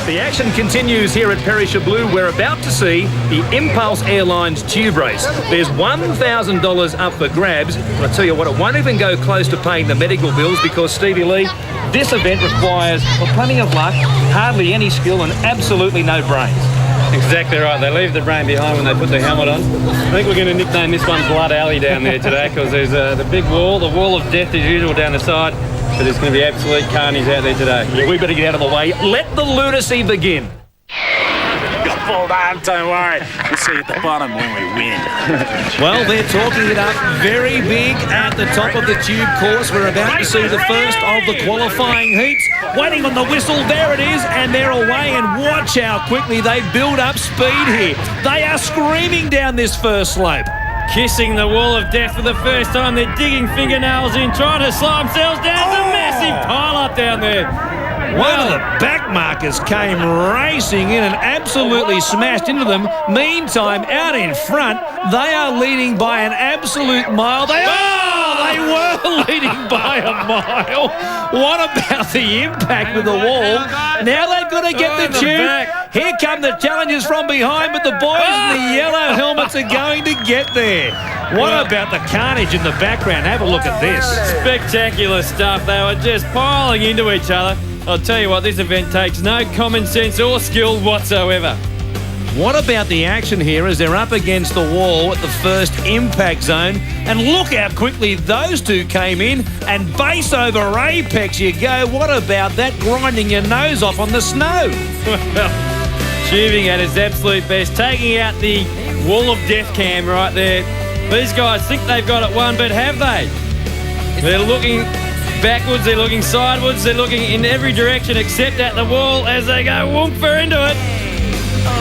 The action continues here at Perisher Blue. We're about to see the Impulse Airlines tube race. There's $1,000 up for grabs. But I tell you what, it won't even go close to paying the medical bills because, Stevie Lee, this event requires plenty of luck, hardly any skill and absolutely no brains. Exactly right. They leave the brain behind when they put the helmet on. I think we're going to nickname this one Blood Alley down there today because there's the big wall, the wall of death as usual down the side. But there's going to be absolute carnage out there today. Yeah, we better get out of the way. Let the lunacy begin. Hold on, don't worry. We'll see you at the bottom when we win. Well, they're talking it up very big at the top of the tube course. We're about to see the first of the qualifying heats. Waiting on the whistle, there it is, and they're away. And watch how quickly they build up speed here. They are screaming down this first slope. Kissing the wall of death for the first time. They're digging fingernails in, trying to slow themselves down. It's a massive pile-up down there. One of the back markers came racing in and absolutely smashed into them. Meantime, out in front, they are leading by an absolute mile. They were leading by a mile. What about the impact with the wall? Now they've got to get the tube. Here come the challengers from behind, but the boys in the yellow helmets are going to get there. What about the carnage in the background? Have a look at this. Spectacular stuff. They were just piling into each other. I'll tell you what, this event takes no common sense or skill whatsoever. What about the action here as they're up against the wall at the first impact zone? And look how quickly those two came in and base over apex you go. What about that grinding your nose off on the snow? Well, tubing at its absolute best, taking out the wall of death cam right there. These guys think they've got it won, but have they? They're looking backwards, they're looking sideways, they're looking in every direction except at the wall as they go whoomper into it.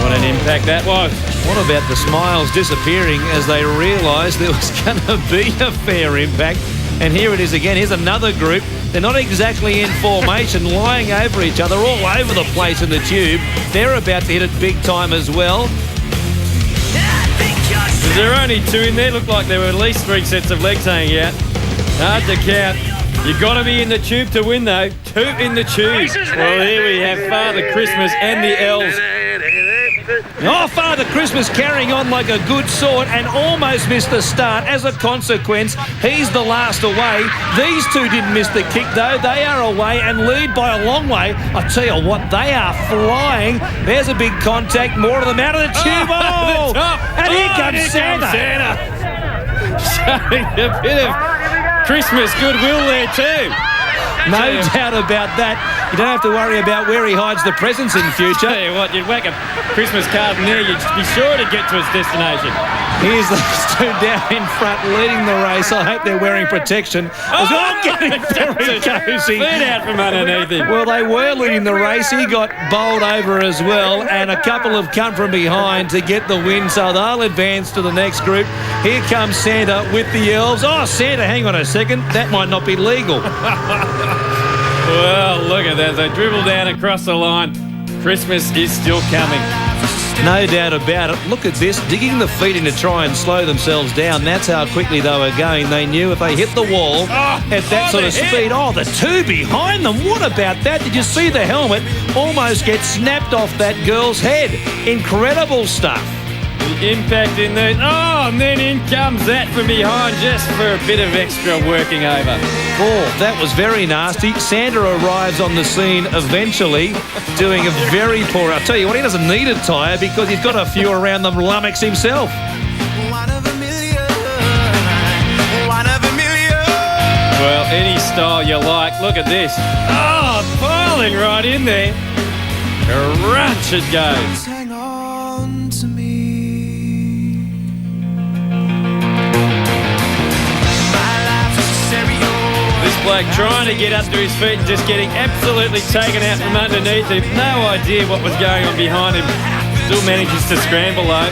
What an impact that was. What about the smiles disappearing as they realised there was going to be a fair impact? And here it is again. Here's another group. They're not exactly in formation, lying over each other all over the place in the tube. They're about to hit it big time as well. There are only two in there. Look like there were at least 3 sets of legs hanging out. Hard to count. You've got to be in the tube to win, though. 2 in the tube. Well, here we have Father Christmas and the elves. Oh, Father Christmas carrying on like a good sword and almost missed the start. As a consequence, he's the last away. These two didn't miss the kick, though. They are away and lead by a long way. I tell you what, they are flying. There's a big contact. More of them out of the tube. Oh, and here comes Santa. Showing a bit of Christmas goodwill there too. No doubt about that. You don't have to worry about where he hides the presents in future. Tell you what, you'd whack a Christmas card in there, you'd be sure to get to its destination. Here's those two down in front leading the race. I hope they're wearing protection. Getting very cozy. Feet out from underneath him. Well, they were leading the race. He got bowled over as well, and a couple have come from behind to get the win, so they'll advance to the next group. Here comes Santa with the elves. Oh, Santa, hang on a second. That might not be legal. Well, look at that. They dribble down across the line. Christmas is still coming. No doubt about it. Look at this, digging the feet in to try and slow themselves down. That's how quickly they were going. They knew if they hit the wall at that sort of speed. Oh, the two behind them. What about that? Did you see the helmet almost get snapped off that girl's head? Incredible stuff. The impact in there. Oh, and then in comes that from behind just for a bit of extra working over. Oh, that was very nasty. Santa arrives on the scene eventually, doing a very poor... I'll tell you what, he doesn't need a tyre because he's got a few around the lummox himself. Well, any style you like. Look at this. Oh, piling right in there. Crunch it goes. Hang on to me. This bloke trying to get up to his feet and just getting absolutely taken out from underneath him. No idea what was going on behind him. Still manages to scramble though.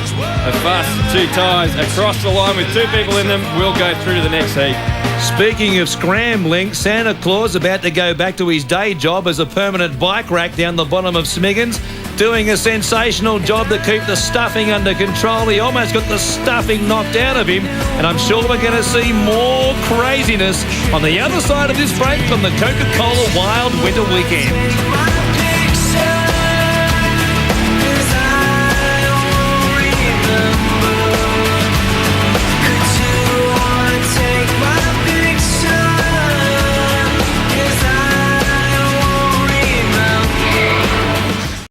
A fast 2 tyres across the line with 2 people in them will go through to the next heat. Speaking of scrambling, Santa Claus about to go back to his day job as a permanent bike rack down the bottom of Smiggins, doing a sensational job to keep the stuffing under control. He almost got the stuffing knocked out of him, and I'm sure we're going to see more craziness on the other side of this break on the Coca-Cola Wild Winter Weekend.